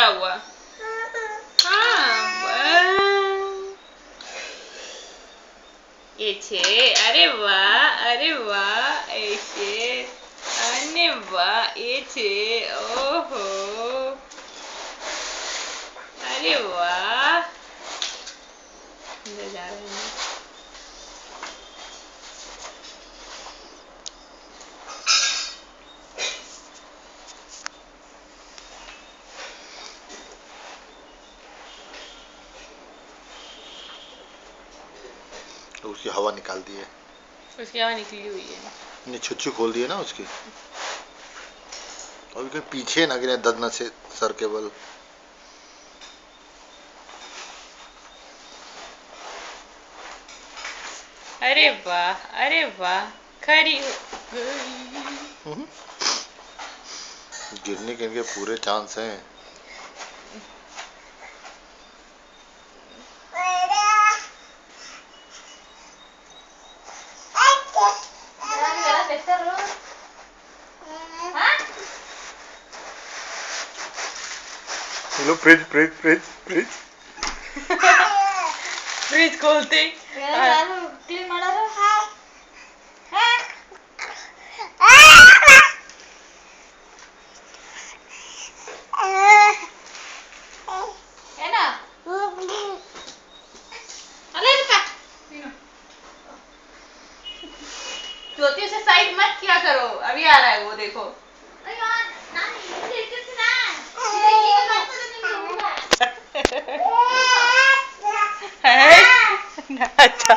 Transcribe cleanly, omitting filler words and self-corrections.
डरा हुआ। ये छे, अरे वाह ऐसे, अरे वाह ये छे, ओहो, अरे वाह, अंदर जा रहे हैं। तो उसकी हवा निकाल दी है, उसकी हवा निकली हुई है, ने छुच्ची खोल दी है ना उसकी। और के पीछे ना गिरे दर्द से सर के बल। अरे वाह खड़ी हो गई। गिरने के इनके पूरे चांस हैं। लो fridge fridge fridge fridge fridge खोलते है ना। ज्योति से साइड मत किया करो, अभी आ रहा है वो देखो। अच्छा